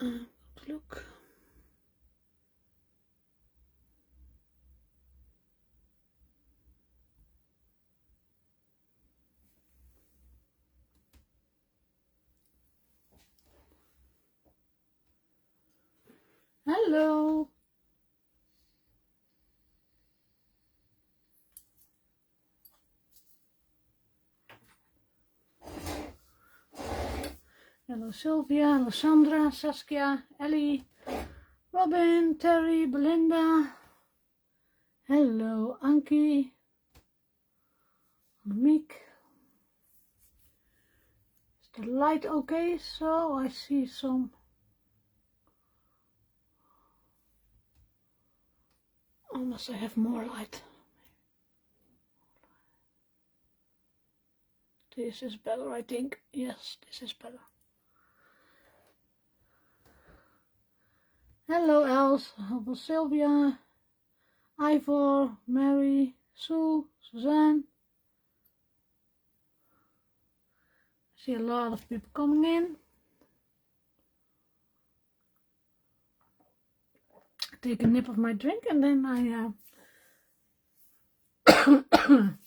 Look. Hello. Hello Sylvia, hello Sandra, Saskia, Ellie, Robin, Terry, Belinda. Hello Ankie, Mick. Is the light okay? So I see some. Oh, must I have more light? This is better, I think. Yes, this is better. Hello Els, hello Sylvia, Ivor, Mary, Sue, Suzanne. I see a lot of people coming in. Take a nip of my drink and then I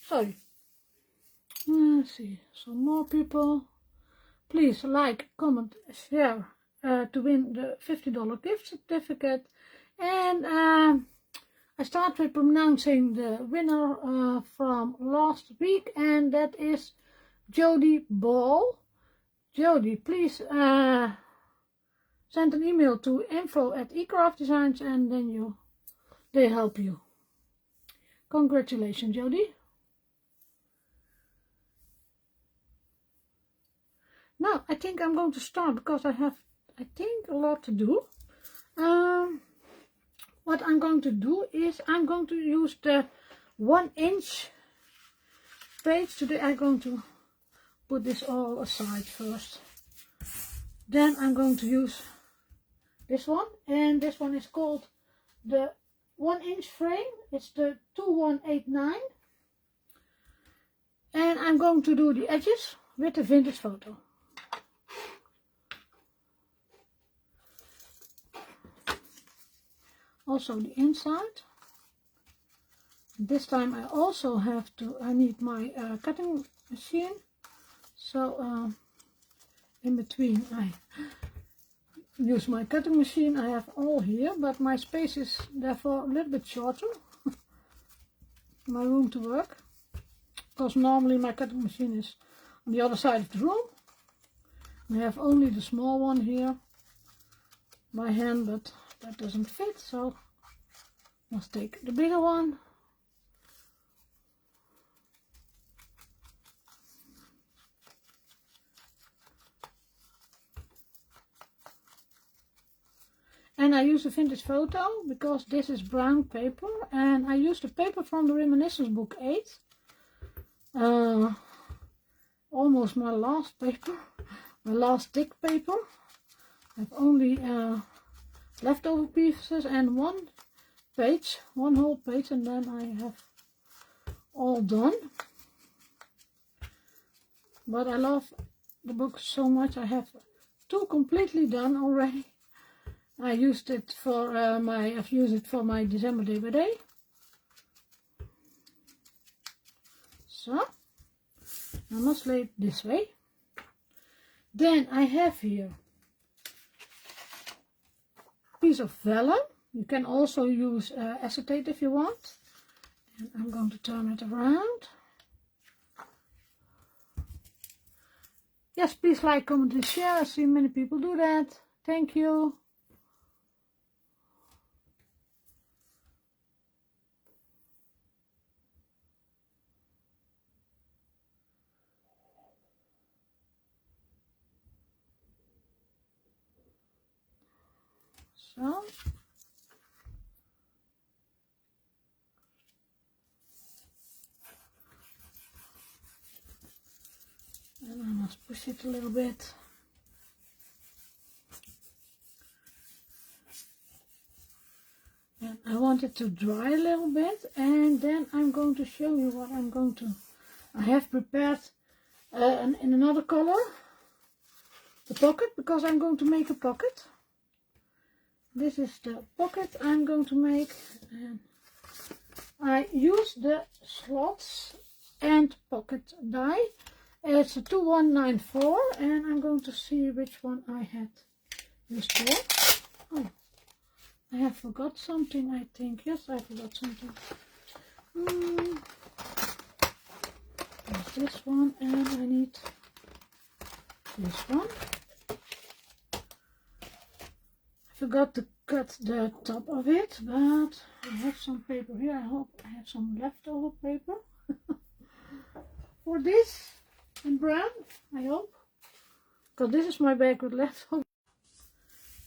sorry. Let's see, some more people. Please like, comment, share to win the $50 gift certificate. And I start with pronouncing the winner from last week, and that is Jody Ball. Jody, please send an email to info@ecraftdesigns and then they help you. Congratulations, Jody. Now, I think I'm going to start because I have, I think, a lot to do. What I'm going to do is I'm going to use the 1-inch page. Today I'm going to put this all aside first. Then I'm going to use this one, and this one is called the 1-inch frame. It's the 2189. And I'm going to do the edges with the vintage photo. Also the inside. This time I also have to, I need my cutting machine. So in between I use my cutting machine. I have all here, but my space is therefore a little bit shorter. My room to work. Because normally my cutting machine is on the other side of the room. I have only the small one here by hand, but that doesn't fit, so must take the bigger one. And I use a vintage photo because this is brown paper, and I use the paper from the Reminiscence book 8. Almost my last paper, my last thick paper. I have only leftover pieces and one whole page, and then I have all done. But I love the book so much. I have 2 completely done already. I used it for I've used it for my December DVD. So I must lay it this way. Then I have here a piece of vellum. You can also use acetate if you want. And I'm going to turn it around. Yes, please like, comment and share. I see many people do that. Thank you. So. And I must push it a little bit. And I want it to dry a little bit, and then I'm going to show you what I'm going to. I have prepared in another color the pocket, because I'm going to make a pocket. this is the pocket I'm going to make. And I use the slots and pocket die. It's a 2194 and I'm going to see which one I had used for. Oh, I have forgot something, I think. Yes, I forgot something. There's this one and I need this one. I forgot to cut the top of it, but I have some paper here. I hope I have some leftover paper for this in brown, I hope. Because this is my bag with leftover.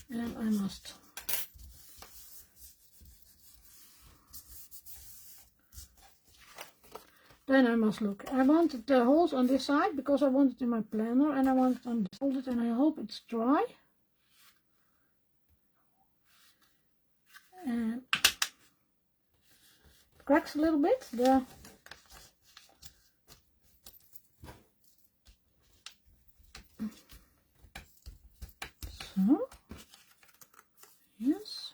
And I must then I must look. I wanted the holes on this side because I want it in my planner, and I want it on this folded, and I hope it's dry. And it cracks a little bit. So yes.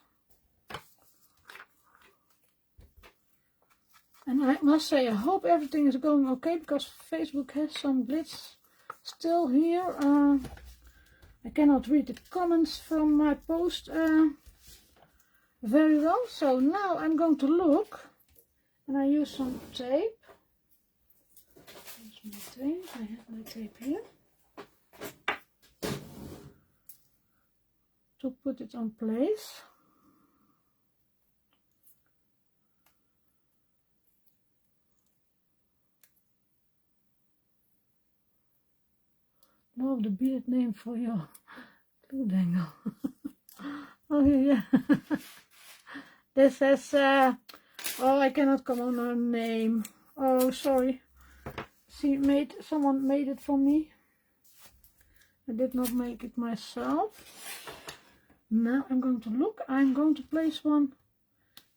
And I must say, I hope everything is going okay, because Facebook has some glitch still here. I cannot read the comments from my post very well. So now I'm going to look, and I use some tape. Here's my tape. I have my tape here to put it on place. Love the bearded name for your glue dangle. Oh yeah. This says, oh, I cannot come on her name. Oh, sorry. Someone made it for me. I did not make it myself. Now I'm going to look. I'm going to place one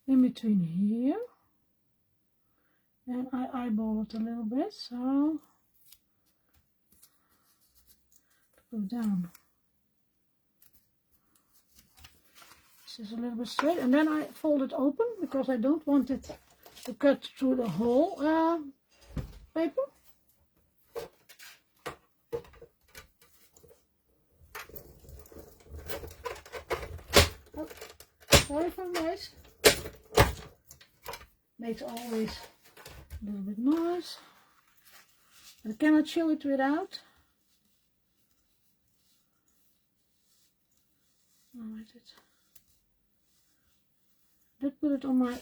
in between here. And I eyeball it a little bit, so go down. This is a little bit straight, and then I fold it open because I don't want it to cut through the whole paper. Oh, sorry for the noise. Makes always a little bit noise. I cannot show it without. Oh, I did put it on my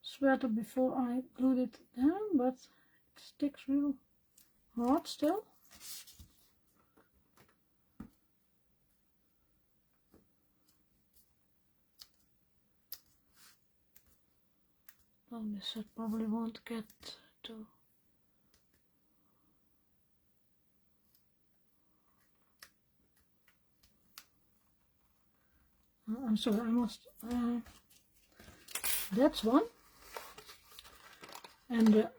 sweater before I glued it down, but it sticks real hard still. Oh, this I probably won't get to. I'm sorry, I must, that's one, and the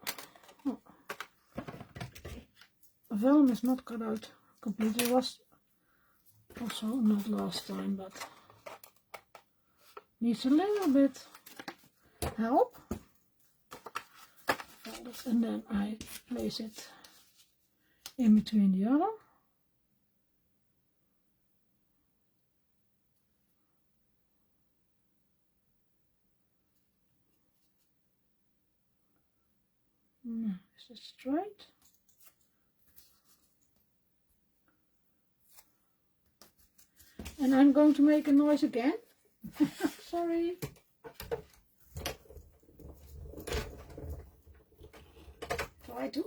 vellum is not cut out completely. It was also not last time, but needs a little bit help. And then I place it in between the other. Now, is it straight? And I'm going to make a noise again. Sorry. Try to.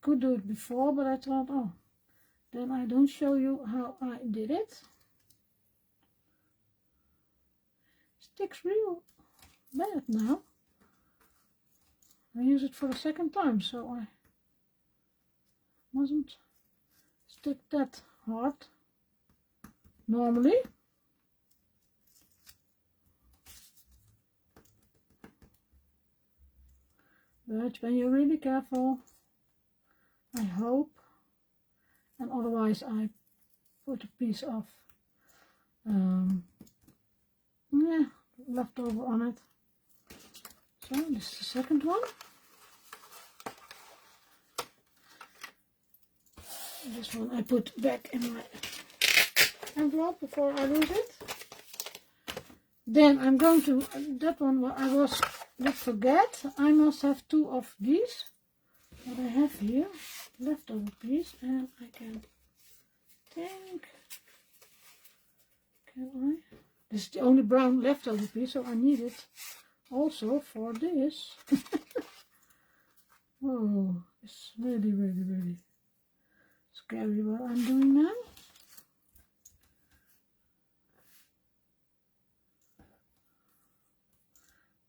Could do it before, but I thought, oh, then I don't show you how I did it. Sticks real bad now. I use it for the second time, so I mustn't stick that hard normally. but when you're really careful, I hope, and otherwise I put a piece of yeah, leftover on it. So this is the second one. This one I put back in my envelope before I lose it. Then I'm going to, that one what I did forget, I must have 2 of these. What I have here, leftover piece, and I can think, can I? This is the only brown leftover piece, so I need it also for this. Oh, it's really, really, really scary what I'm doing now.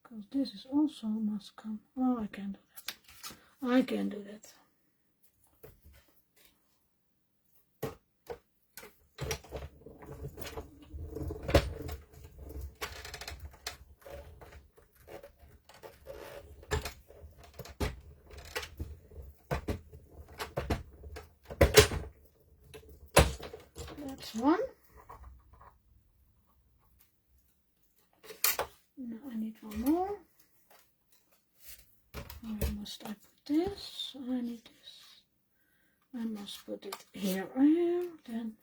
Because this is also must come. Oh, I can do that. I can do that. That's one. Now I need one more. Where must I put this? I need this. I must put it here. Then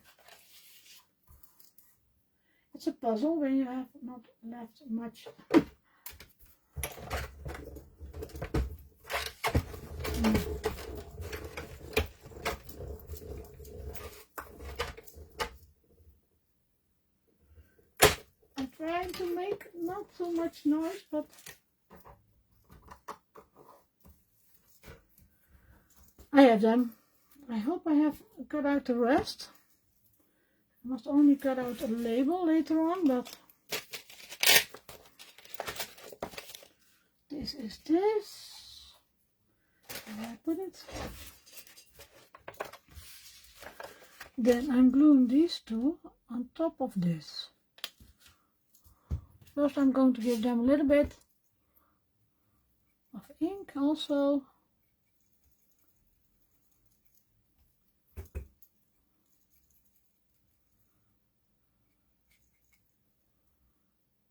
it's a puzzle when you have not left much. I'm trying to make not so much noise, but I have them. I hope I have cut out the rest. I must only cut out a label later on, but this is this. Where I put it. Then I'm gluing these two on top of this. First I'm going to give them a little bit of ink also.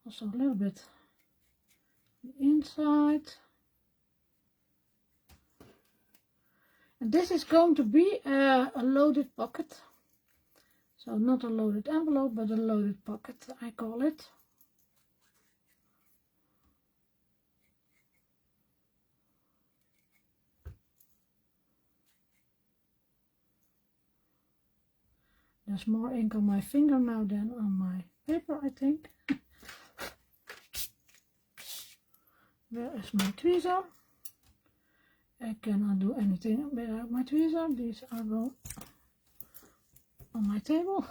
Also a little bit the inside. And this is going to be a loaded pocket. So not a loaded envelope, but a loaded pocket, I call it. There's more ink on my finger now than on my paper, I think. Where is my tweezer? I cannot do anything without my tweezer. These are going on my table.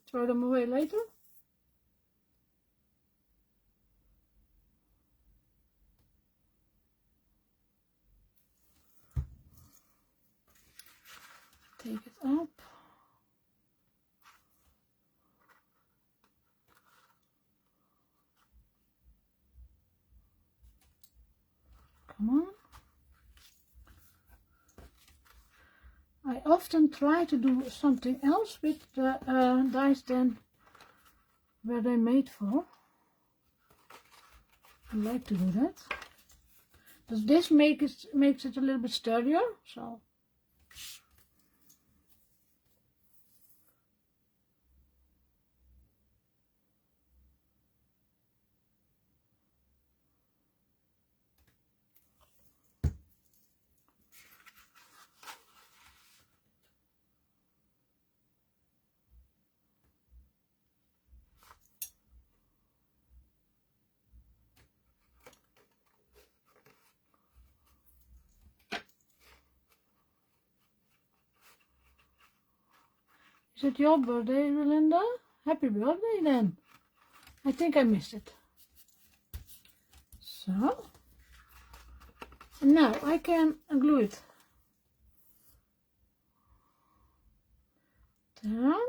Throw them away later. Take it up. Come on. I often try to do something else with the dies than where they're made for. I like to do that. Does this makes it a little bit sturdier? So is it your birthday, Belinda? Happy birthday then. I think I missed it. So, now I can glue it down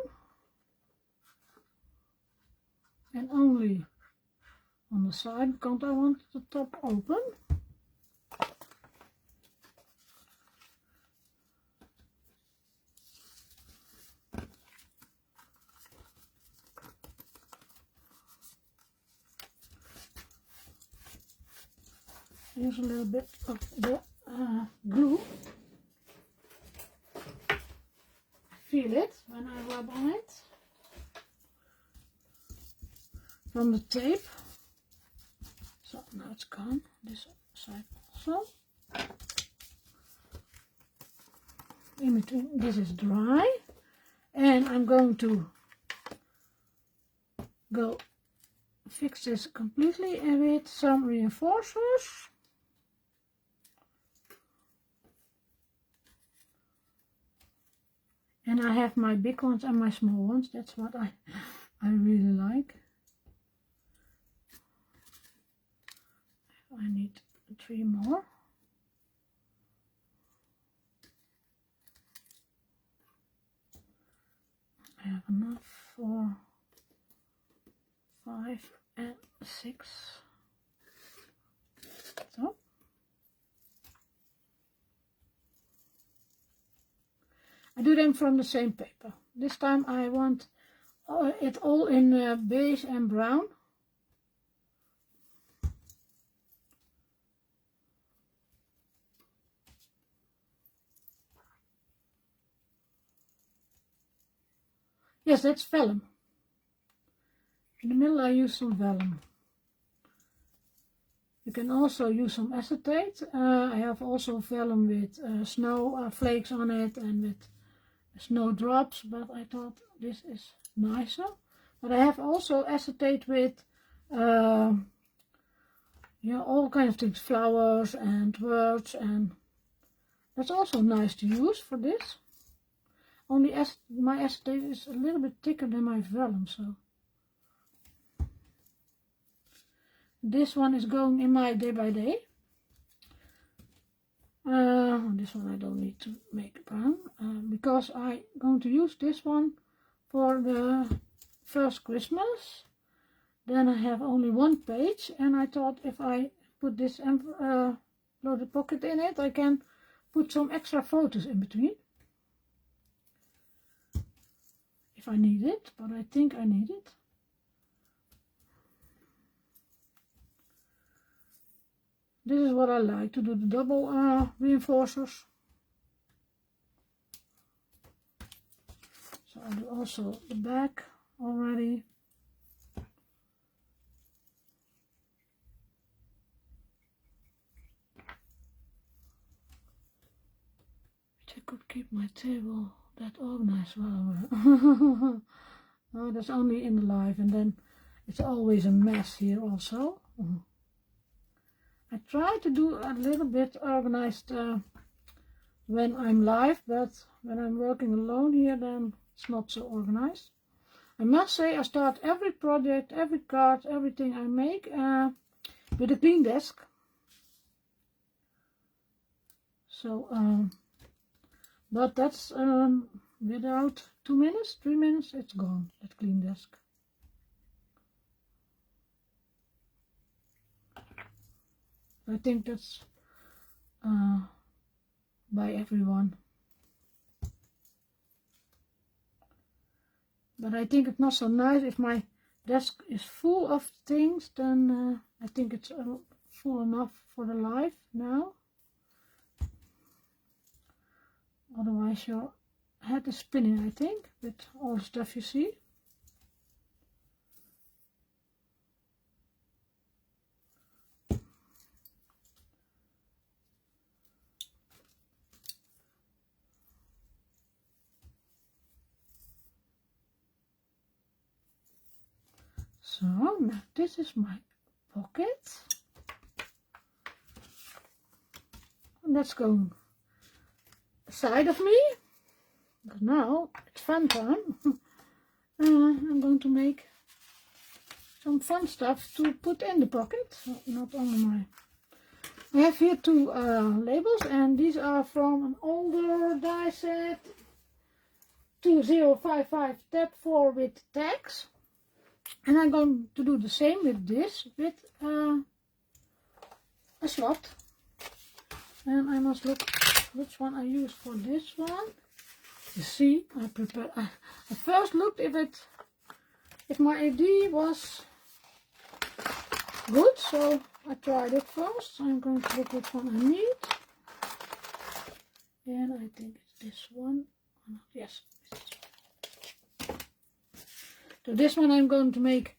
and only on the side because I want the top open. use a little bit of the glue. Feel it when I rub on it from the tape. So now it's gone, this side also. In between, this is dry, and I'm going to go fix this completely with some reinforcers. And I have my big ones and my small ones. That's what I really like. I need 3 more. I have enough for 5 and 6. So. I do them from the same paper. This time I want it all in beige and brown. Yes, that's vellum. In the middle I use some vellum. You can also use some acetate. I have also vellum with snow flakes on it and with snowdrops, but I thought this is nicer. But I have also acetate with all kinds of things, flowers and words, and that's also nice to use for this. Only my acetate is a little bit thicker than my vellum, so this one is going in my day by day. This one I don't need to make brown because I'm going to use this one for the first Christmas. Then I have only 1 page, and I thought if I put this loaded pocket in it, I can put some extra photos in between. If I need it, but I think I need it. This is what I like, to do the double reinforcers. So I do also the back already. I could keep my table that organized well. Oh, that's only in the live, and then it's always a mess here also. I try to do a little bit organized when I'm live, but when I'm working alone here, then it's not so organized. I must say I start every project, every card, everything I make with a clean desk. So, but that's without 2 minutes, 3 minutes, it's gone, that clean desk. I think that's by everyone. But I think it's not so nice if my desk is full of things, then I think it's full enough for the live now. Otherwise your head is spinning, I think, with all the stuff you see. So now this is my pocket, and that's going side of me, because now it's fun time. I'm going to make some fun stuff to put in the pocket, so not only my... I have here 2 labels, and these are from an older die set, 2055 tab 4 with tags. And I'm going to do the same with this, with a slot. And I must look which one I use for this one. You see, I prepared. I first looked if my idea was good, so I tried it first. I'm going to look which one I need. And I think it's this one. Yes. So this one I'm going to make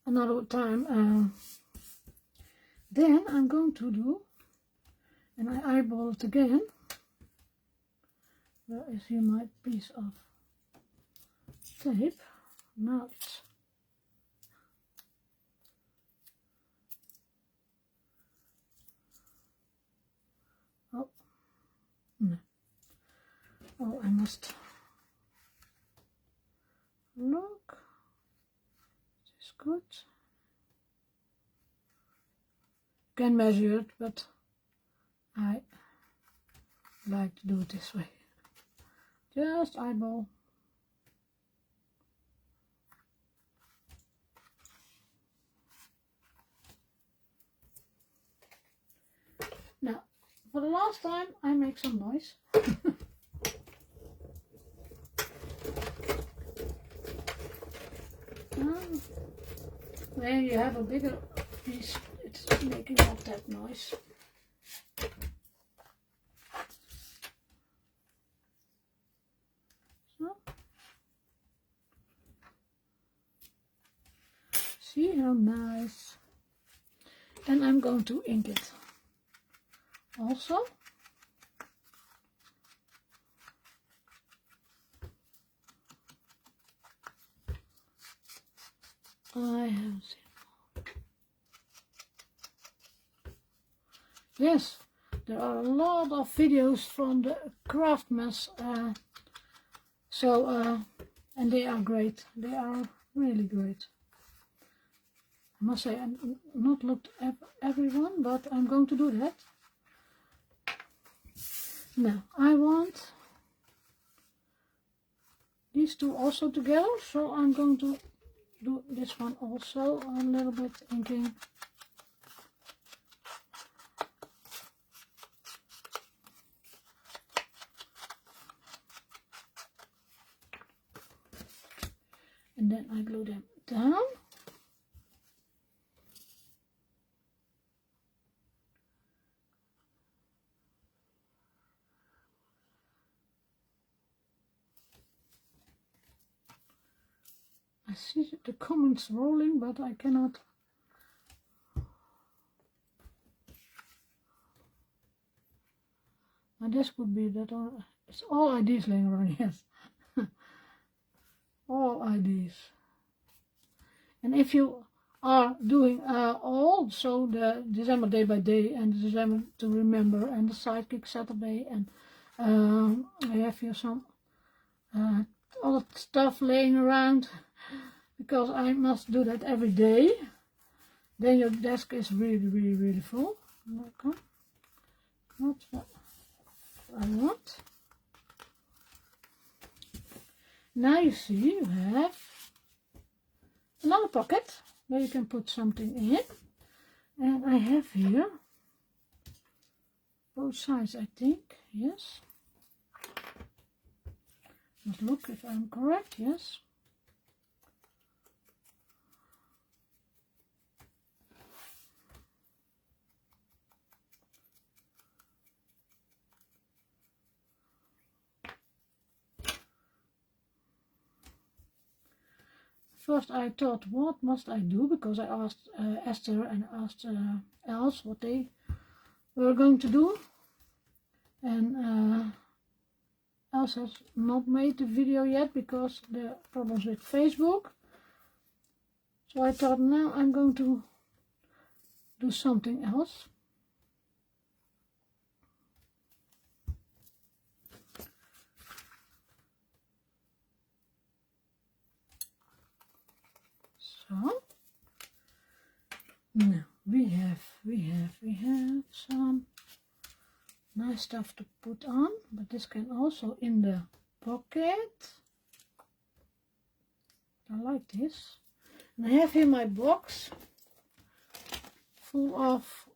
another time. Then I'm going to do, and I eyeball it again. Where is here my piece of tape? Now it's no. Oh, I must look. This is good. Can measure it, but I like to do it this way. Just eyeball. Now, for the last time, I make some noise. When you have a bigger piece, it's making not that noise. So, see how nice. And I'm going to ink it also. I haven't seen. Yes, there are a lot of videos from the craftsmans, and they are great. They are really great. I must say, I've not looked at everyone, but I'm going to do that. Now, I want these two also together, so I'm going to do this one also a little bit inking. And then I glue them down. I see the comments rolling, but I cannot. My desk would be that all. It's all ideas laying around, yes. All ideas. And if you are doing all, so the December day by day and the December to remember and the sidekick Saturday, and I have here some other stuff laying around, because I must do that every day. Then your desk is really full. Okay. Not what I want. Now you see you have another pocket where you can put something in. And I have here both sides, I think. Yes. Let's look if I'm correct. Yes. First I thought, what must I do? Because I asked Esther and asked Els what they were going to do. And Els has not made the video yet because there are problems with Facebook. So I thought, now I'm going to do something else. So now we have some nice stuff to put on, but this can also in the pocket. I like this. And I have here my box full of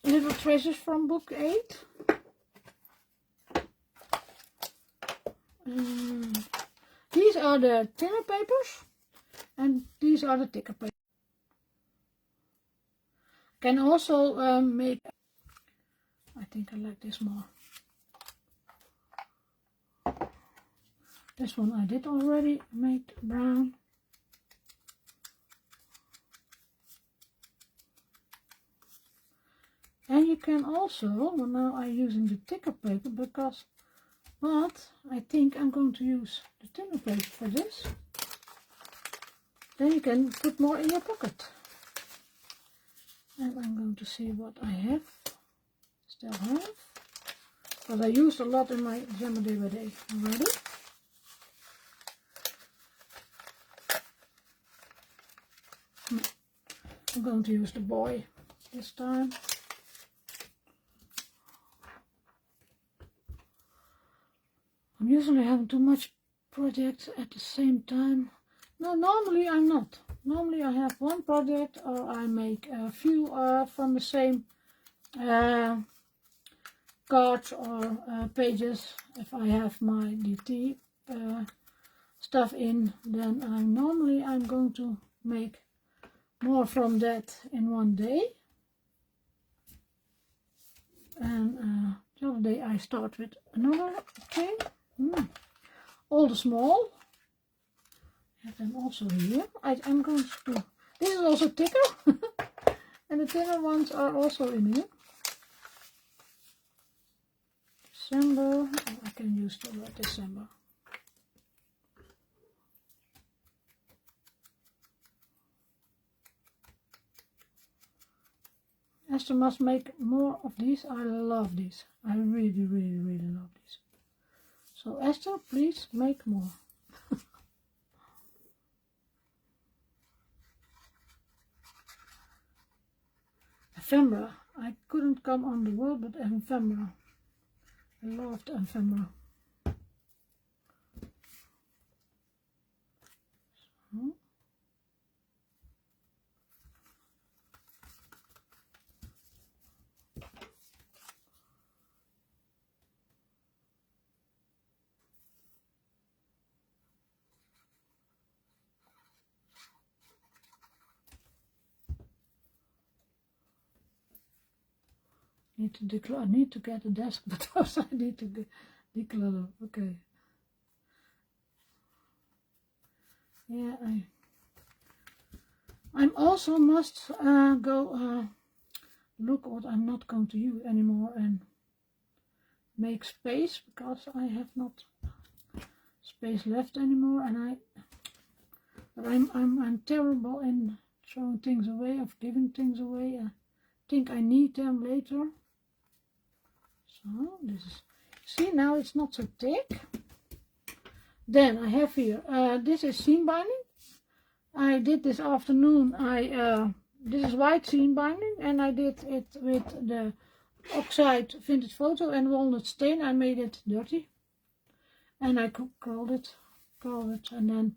little treasures from book 8. These are the thinner papers, and these are the thicker papers. Can also make, I think I like this more. This one I did already make brown. And you can also, well, now I'm using the thicker paper because, but I think I'm going to use the thinner paper for this. Then you can put more in your pocket. And I'm going to see what I have, still have. Because I used a lot in my December Day by Day already. I'm going to use the boy this time. I'm usually having too much projects at the same time. No, normally I'm not. Normally I have one project, or I make a few from the same cards or pages. If I have my DT stuff in, then I'm going to make more from that in one day. And the other day I start with another thing. All the small. I have them also here. I'm going to do, this is also thicker. And the thinner ones are also in here. December, oh, I can use the word December. Esther must make more of these. I love these. I really, really, really love these. So Esther, please make more. Ephemera. I couldn't come on the word, but ephemera. I loved ephemera. So. I need to get a desk, but also I need to declutter. Okay. Yeah, I'm also must go look what I'm not going to use anymore and make space, because I have not space left anymore, and I'm terrible in throwing things away, of giving things away. I think I need them later. So this is, see, now it's not so thick. Then I have here, this is seam binding. I did this afternoon. This is white seam binding, and I did it with the oxide vintage photo and walnut stain. I made it dirty, and I curled it, and then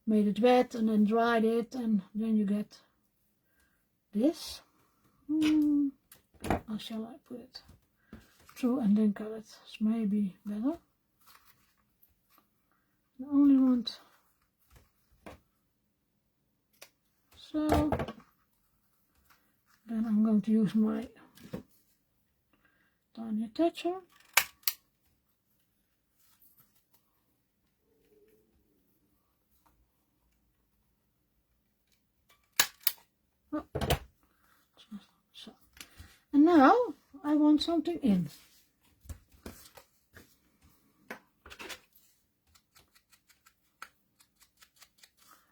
made it wet, and then dried it, and then you get this. How shall I put it? Through and then cut it. It's maybe better. I only want so. Then I'm going to use my tiny attacher. Oh. So. And now I want something in.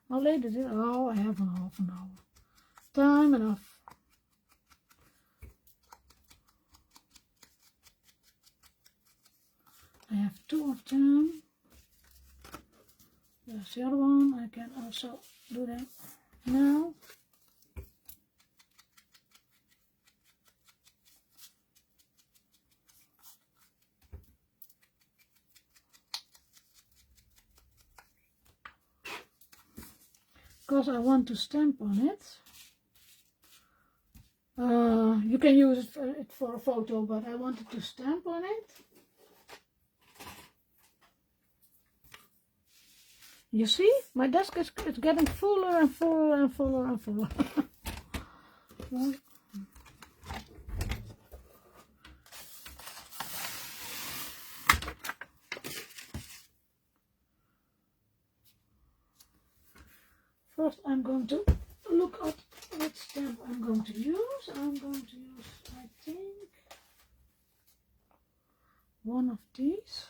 How late is it? Oh, I have half an hour. Time enough. I have two of them. There's the other one. I can also do that now. Because I want to stamp on it. You can use it for a photo, but I wanted to stamp on it. You see, my desk is getting fuller and fuller and fuller and fuller. Well, First I'm going to look at what stamp I'm going to use. I'm going to use, I think, one of these.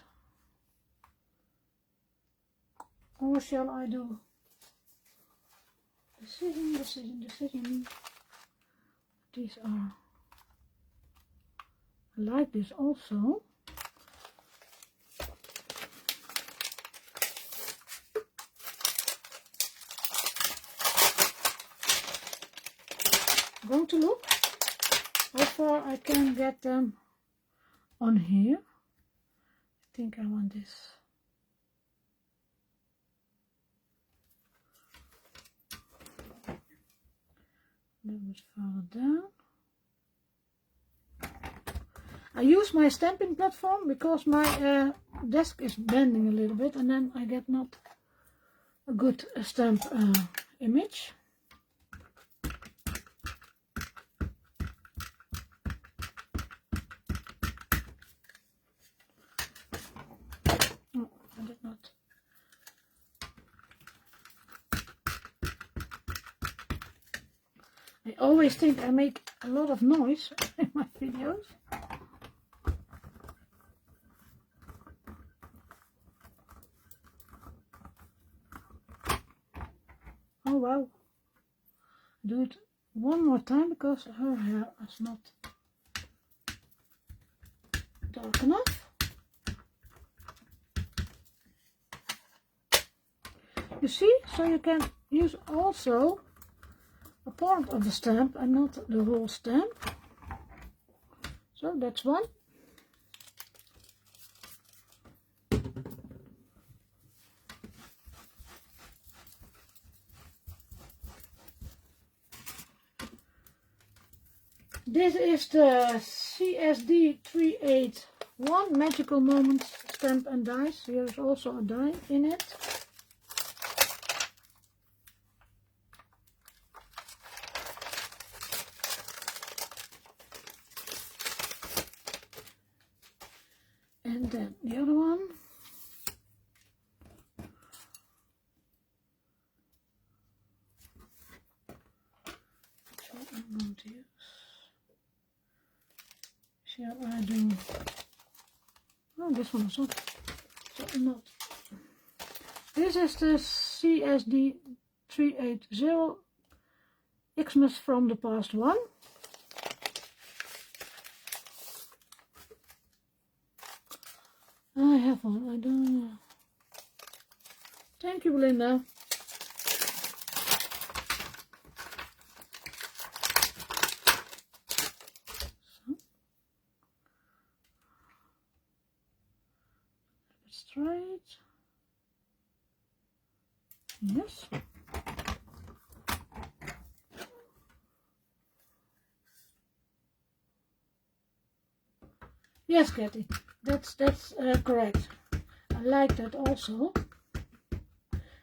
Or shall I do decision? These are, I like this also. I'm going to look how far I can get them on here. I think I want this. A little bit further down. I use my stamping platform because my desk is bending a little bit, and then I get not a good stamp image. Oh, I did not. I always think I make a lot of noise in my videos. Oh wow. Do it one more time because her hair is not dark enough. You see, so you can use also a part of the stamp and not the whole stamp. So that's one. This is the CSD 381 Magical Moments stamp and dies. Here is also a die in it. And then the other one. So I'm going to use. Shall I do? Oh, this one is not. So not. This is the CSD 380 Xmas from the past one. I have one. I don't know. Thank you, Belinda. Straight. Yes. Yes, Kathy. That's correct. I like that also.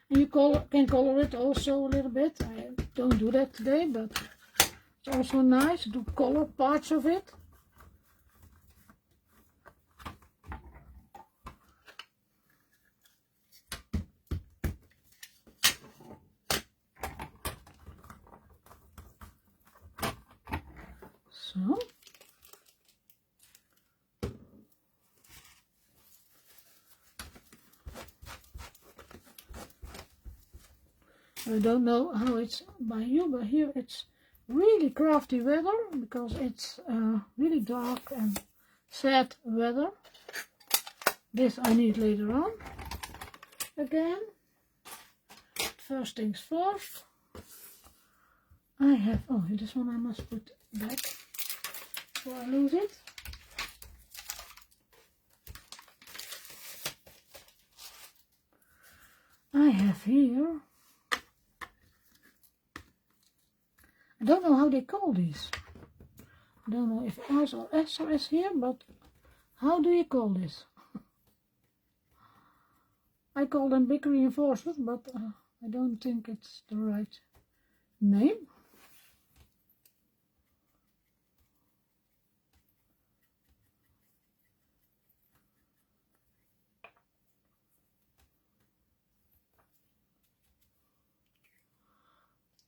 And you can color it also a little bit. I don't do that today, but it's also nice to color parts of it. So. I don't know how it's by you, but here it's really crafty weather because it's really dark and sad weather. This I need later on. Again, first things first. I have, oh, this one I must put back before I lose it. I have here, I don't know how they call these. I don't know if S or S or S here, but how do you call this? I call them big reinforcers, but I don't think it's the right name.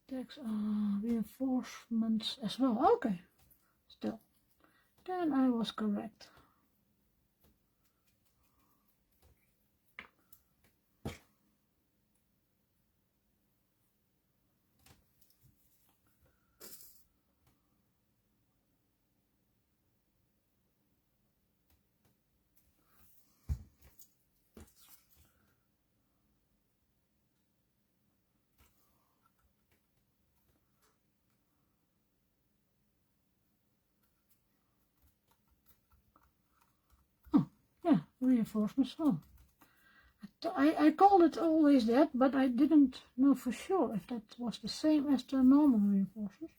Text reinforcements as well. Okay, still. Then I was correct. Yeah, reinforcements. Oh, I called it always that, but I didn't know for sure if that was the same as the normal reinforcers.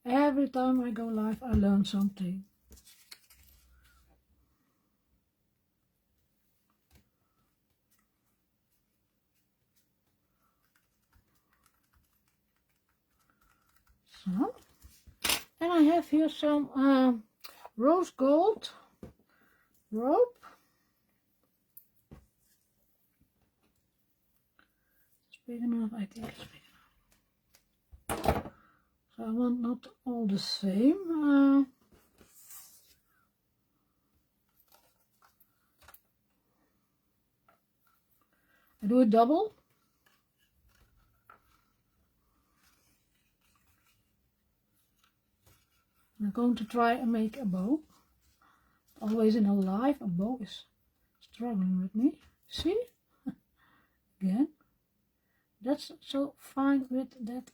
Every time I go live, I learn something. So, and I have here some rose gold rope. It's big enough, I think it's big enough. So I want not all the same. I do it double. I'm going to try and make a bow. Always in a live, a bow is struggling with me. See? Again. That's so fine with that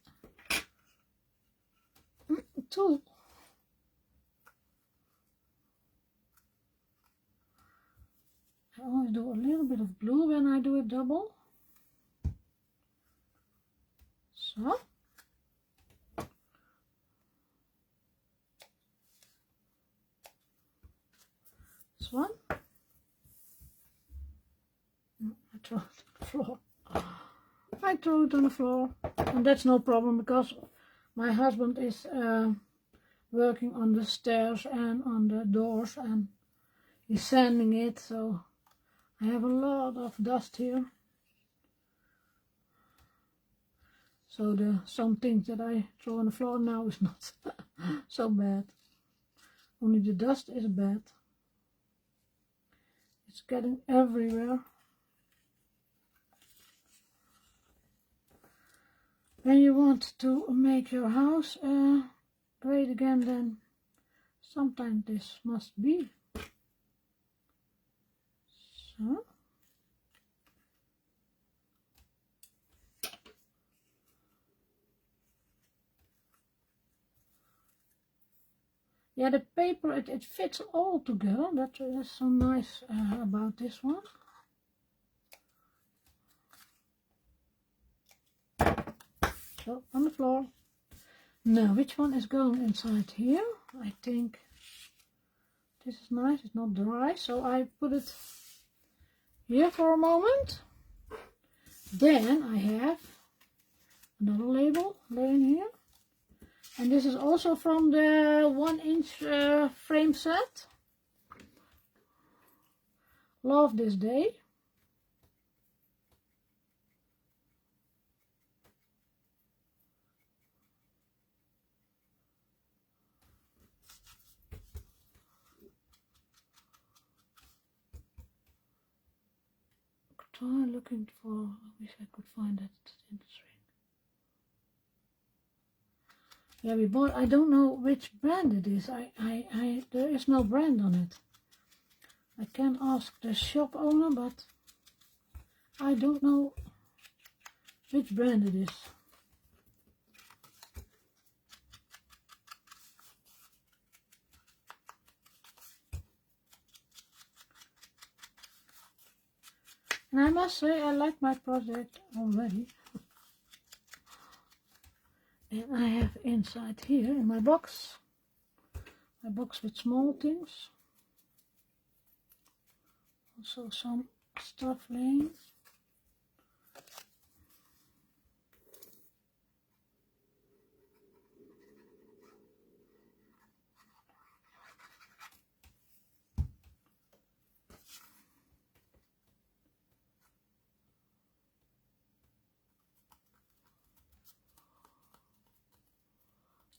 tool. I always do a little bit of blue when I do it double. So. This one. I throw it on the floor. I throw it on the floor. And that's no problem because my husband is working on the stairs and on the doors and he's sanding it, so I have a lot of dust here. So some things that I throw on the floor now is not so bad. Only the dust is bad. It's getting everywhere. When you want to make your house great again, then sometimes this must be. So. Yeah, the paper, it fits all together. That's so nice about this one. So, on the floor. Now, which one is going inside here? I think this is nice. It's not dry, so I put it here for a moment. Then I have another label laying here. And this is also from the 1-inch frame set. Love this day. Try looking for, I wish I could find that in the string. Yeah, we bought, I don't know which brand it is. There is no brand on it. I can ask the shop owner, but I don't know which brand it is. And I must say, I like my project already. And I have inside here, in my box with small things. Also some stuff laying.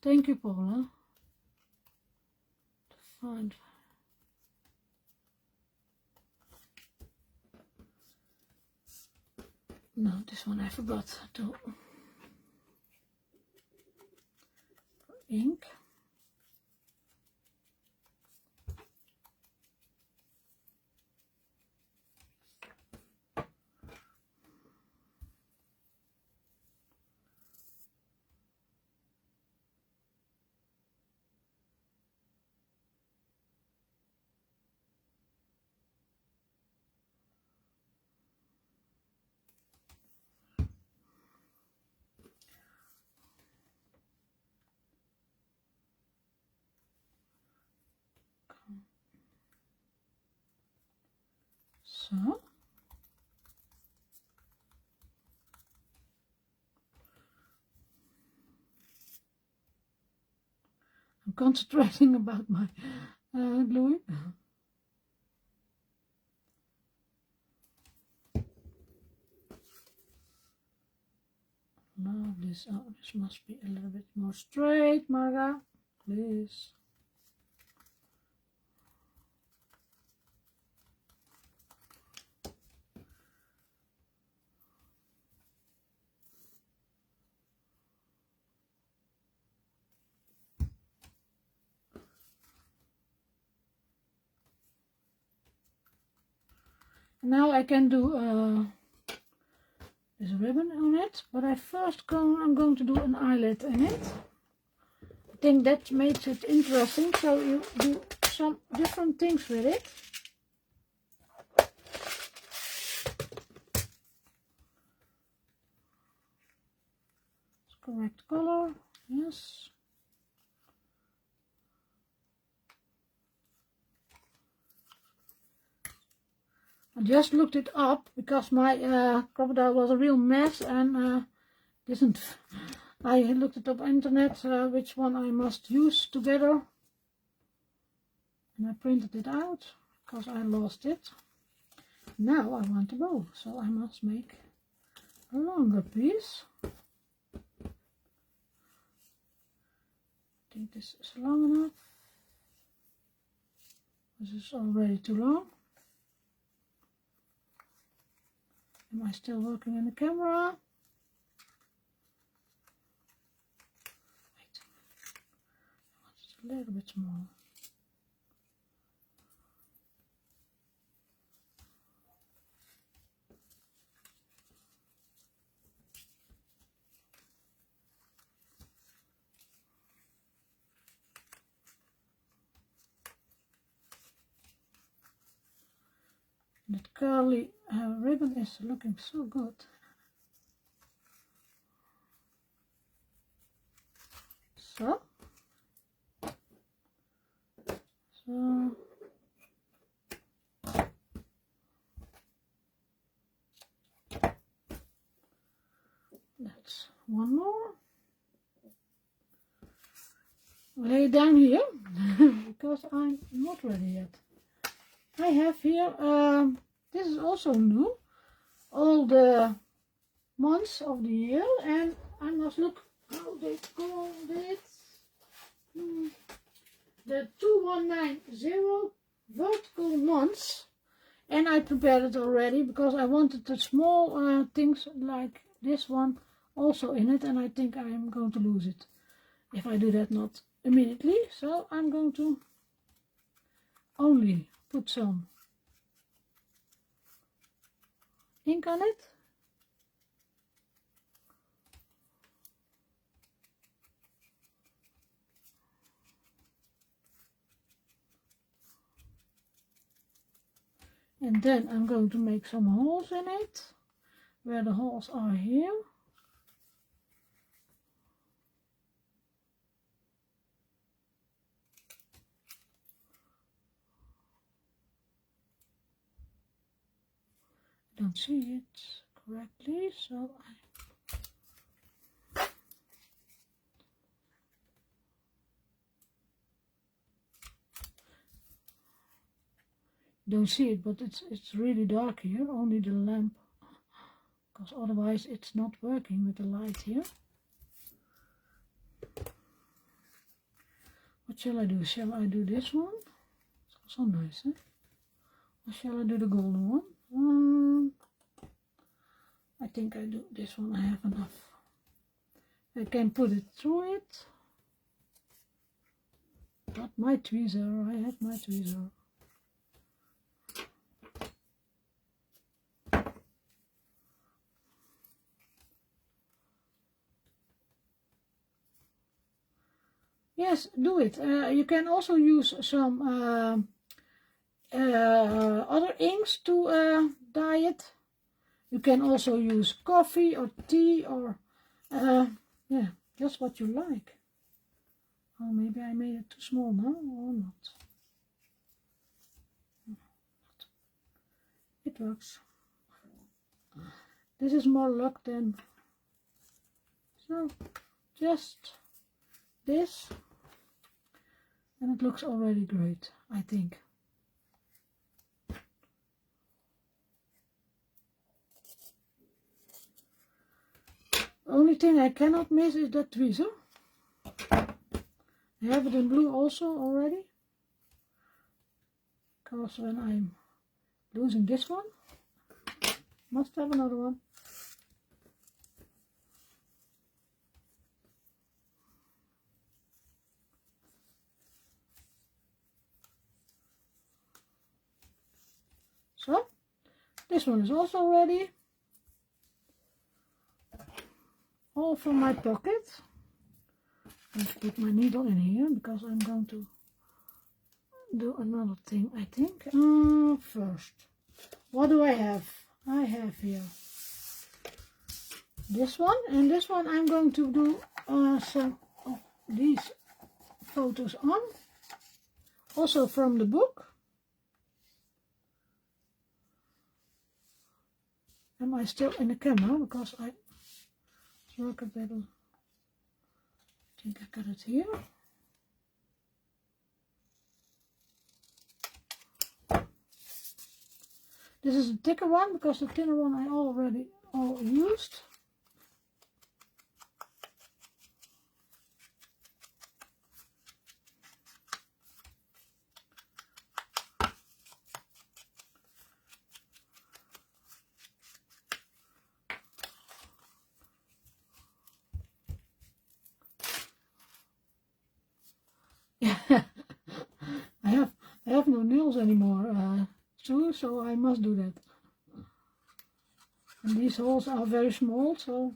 Thank you, Paula. Find. No, this one I forgot to ink. So. I'm concentrating about my gluing. Now this must be a little bit more straight, Marga, please. Now I can do this ribbon on it, but I'm going to do an eyelet in it. I think that makes it interesting, so you do some different things with it. Correct color, yes. I just looked it up because my crocodile was a real mess and didn't. I looked it up on internet which one I must use together, and I printed it out because I lost it. Now I want a bow, so I must make a longer piece. I think this is long enough. This is already too long. Am I still working in the camera? Wait, I want it a little bit smaller. That curly ribbon is looking so good. So that's one more. Lay it down here because I'm not ready yet. I have here, this is also new, all the months of the year, and I must look how they call it. The 2190 vertical months, and I prepared it already because I wanted the small things like this one also in it, and I think I am going to lose it if I do that not immediately, so I'm going to only put some ink on it. And then I'm going to make some holes in it, where the holes are here. I don't see it correctly, so I don't see it, but it's really dark here, only the lamp, because otherwise it's not working with the light here. What shall I do? Shall I do this one? It's also nice, eh? Or shall I do the golden one? I think I do this one. I have enough. I can put it through it. Not my tweezer. I have my tweezer. Yes, do it. You can also use some other inks to dye it. You can also use coffee or tea or yeah, just what you like. Oh, maybe I made it too small now or not. It works. This is more luck than so. Just this, and it looks already great, I think. Only thing I cannot miss is that tweezer. I have it in blue also already, because when I'm losing this one, must have another one. So, this one is also ready. All from my pocket. I'll put my needle in here because I'm going to do another thing, I think. First, what do I have? I have here this one, and this one I'm going to do some of these photos on, also from the book. Am I still in the camera? Because I work a bit. I think I got it here. This is a thicker one because the thinner one I already all used. I have no nails anymore, too, so I must do that. And these holes are very small, so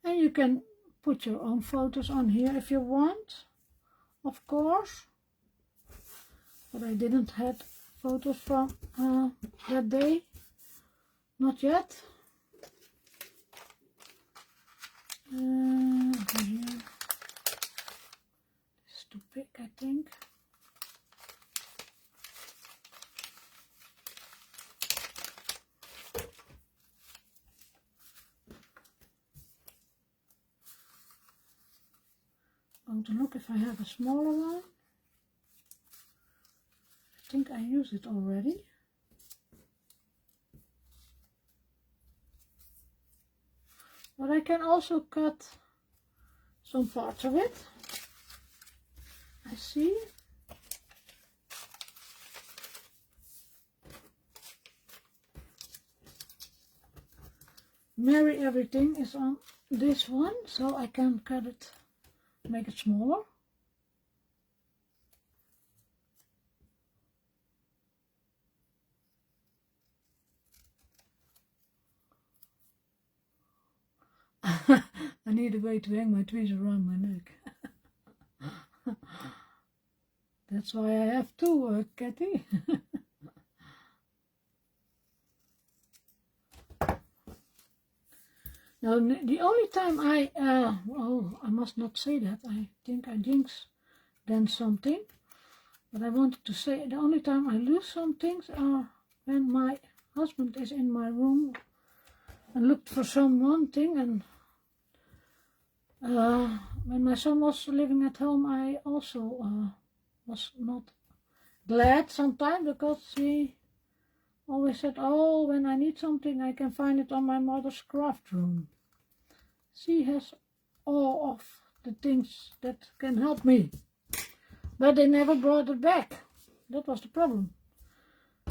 and you can put your own photos on here if you want, of course. But I didn't have photos from that day, not yet. Here. It's too big, I think. I'm going to look if I have a smaller one. I think I used it already. But I can also cut some parts of it. I see. Mary everything is on this one, so I can cut it, make it smaller. I need a way to hang my tweezers around my neck. That's why I have two, Kathy. Now, the only time I must not say that. I think I jinxed then something. But I wanted to say the only time I lose some things are when my husband is in my room and looked for one thing, and when my son was living at home, I also was not glad sometimes because she always said, oh, when I need something I can find it on my mother's craft room. She has all of the things that can help me, but they never brought it back. That was the problem.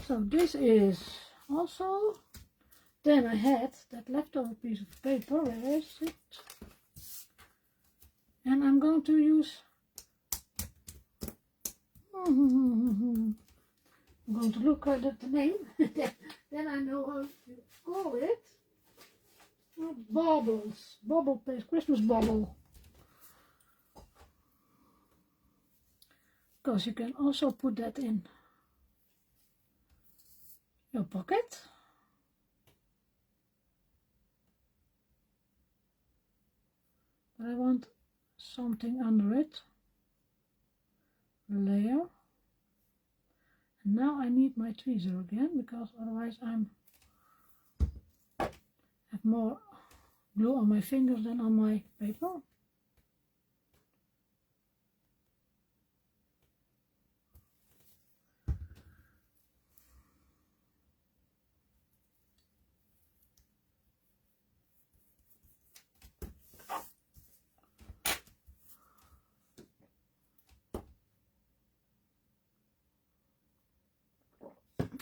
So this is also, then I had that leftover piece of paper, where is it? And I'm going to use, I'm going to look at the name, then I know how to call it. Baubles, bubble paste, Christmas bubble. Because you can also put that in your pocket. But I want something under it. Layer. And now I need my tweezer again, because otherwise have more glue on my fingers than on my paper.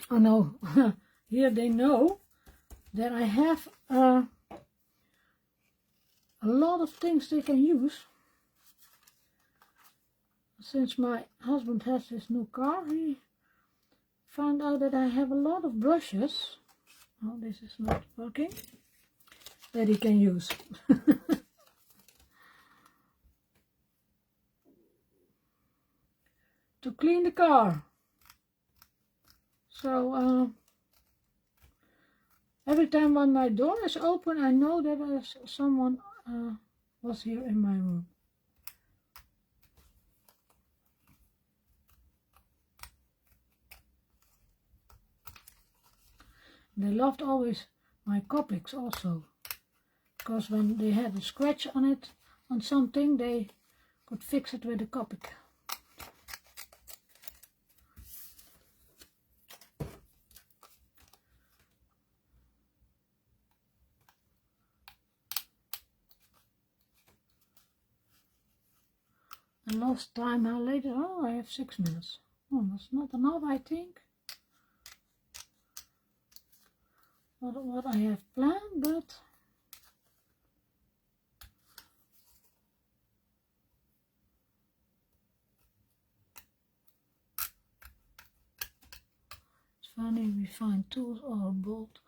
Oh no, here they know that I have a lot of things they can use. Since my husband has this new car, he found out that I have a lot of brushes. Oh, this is not working. That he can use. To clean the car. So every time when my door is open, I know that someone was here in my room. They loved always my Copics also, because when they had a scratch on it, on something, they could fix it with a Copic. And last time, how late? Oh, I have 6 minutes. Oh, that's not enough, I think. What I have planned, but it's funny, we find tools or a bolt.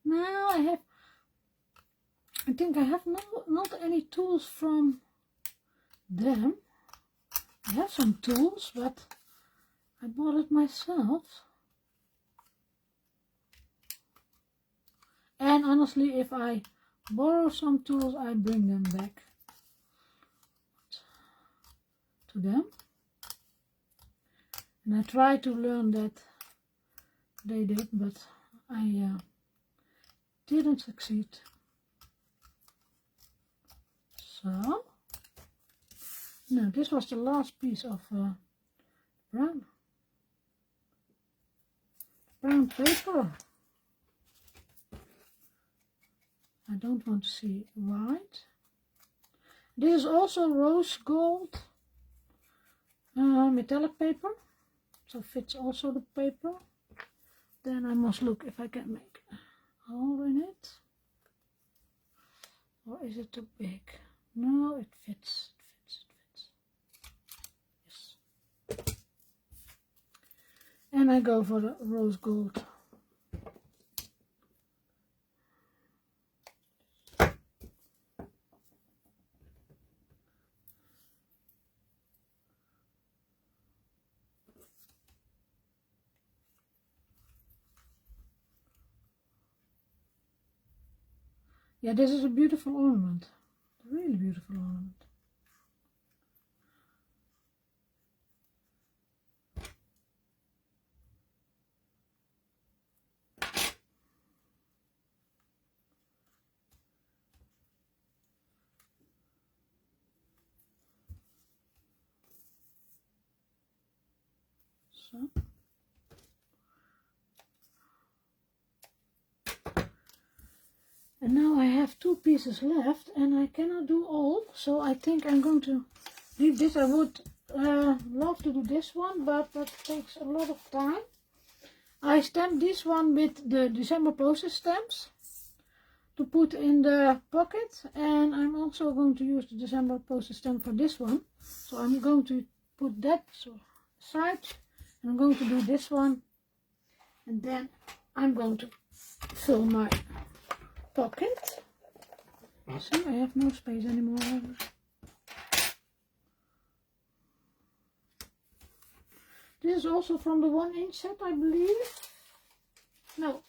Now I think I have not any tools from them. I have some tools, but I bought it myself. And honestly, if I borrow some tools, I bring them back to them. And I try to learn that they did, but I didn't succeed. So, no, this was the last piece of brown paper. I don't want to see white. This is also rose gold metallic paper, so fits also the paper. Then I must look if I can make a hole in it, or is it too big? No, it fits. Yes. And I go for the rose gold. Yeah, this is a beautiful ornament, a really beautiful ornament. So. And now I have 2 pieces left and I cannot do all, so I think I'm going to leave this. I would love to do this one, but that takes a lot of time. I stamped this one with the December postage stamps to put in the pocket, and I'm also going to use the December postage stamp for this one. So I'm going to put that aside, and I'm going to do this one, and then I'm going to fill my pocket. See, I have no space anymore. This is also from the 1-inch set, I believe. No,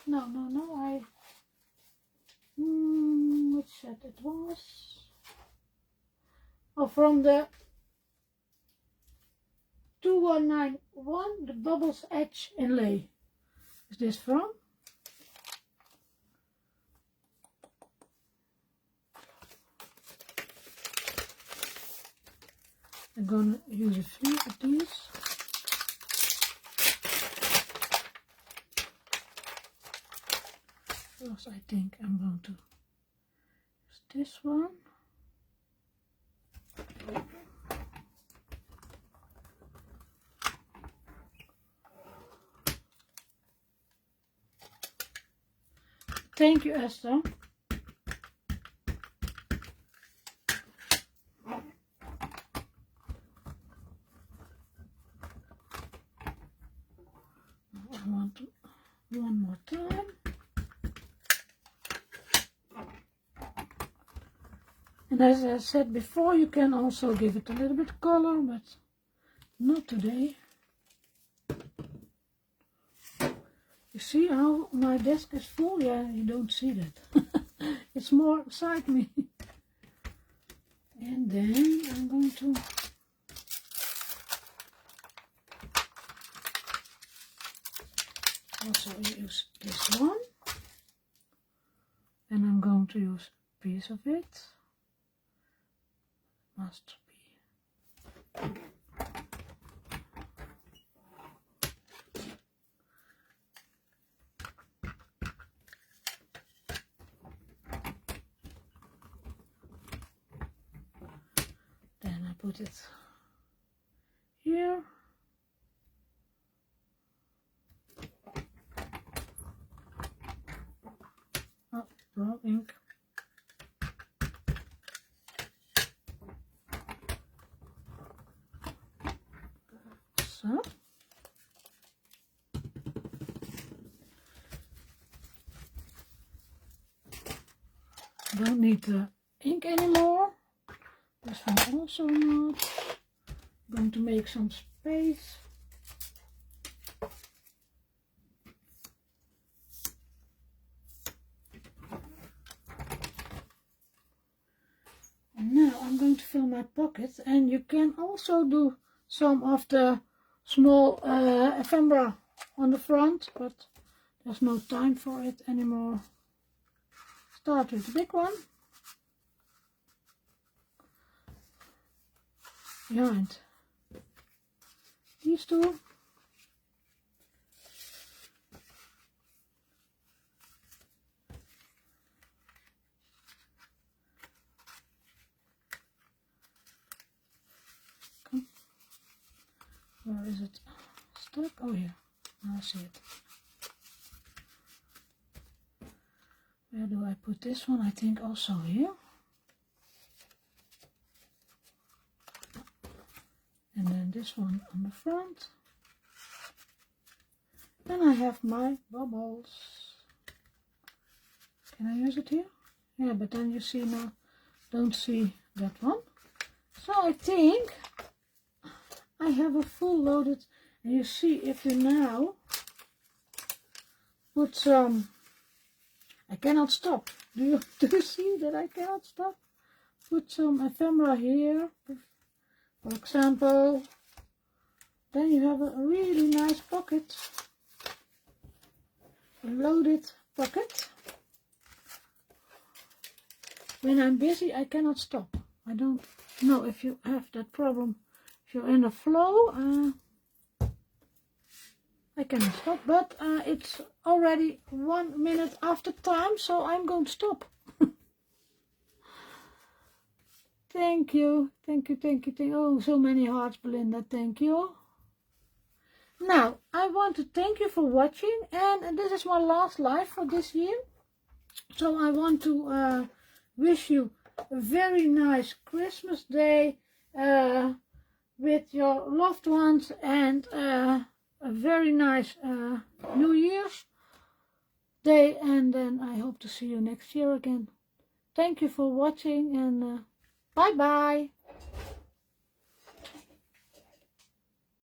which set it was? Oh, from the 2191, the Bubbles Edge inlay. Is this from? I'm gonna use a few of these. First, I think I'm going to use this one. Thank you, Esther. I want to one more time. And as I said before, you can also give it a little bit of color, but not today. You see how my desk is full? Yeah, you don't see that. It's more beside me. And then I'm going to also use this one. And I'm going to use a piece of it. Must be. Then I put it here. Oh, raw ink. So. Don't need the ink anymore. This one also not. I'm going to make some space. And now I'm going to fill my pockets, and you can also do some of the small ephemera on the front, but there's no time for it anymore. Start with the big one. Behind these two. Come. Where is it stuck? Oh, here. I see it. Where do I put this one? I think also here. And then this one on the front. Then I have my bubbles. Can I use it here? Yeah, but then you see now, don't see that one. So I think I have a full loaded, and you see if you now put some, I cannot stop. Do you see that I cannot stop? Put some ephemera here, for example. Then you have a really nice pocket, a loaded pocket. When I'm busy, I cannot stop. I don't know if you have that problem. If you're in a flow, I can stop, but it's already 1 minute after time, so I'm going to stop. Thank you, thank you, thank you, thank you. Oh, so many hearts, Belinda, thank you. Now, I want to thank you for watching, and this is my last live for this year. So I want to wish you a very nice Christmas day with your loved ones, and a very nice New Year's day, and then I hope to see you next year again. Thank you for watching, and bye bye.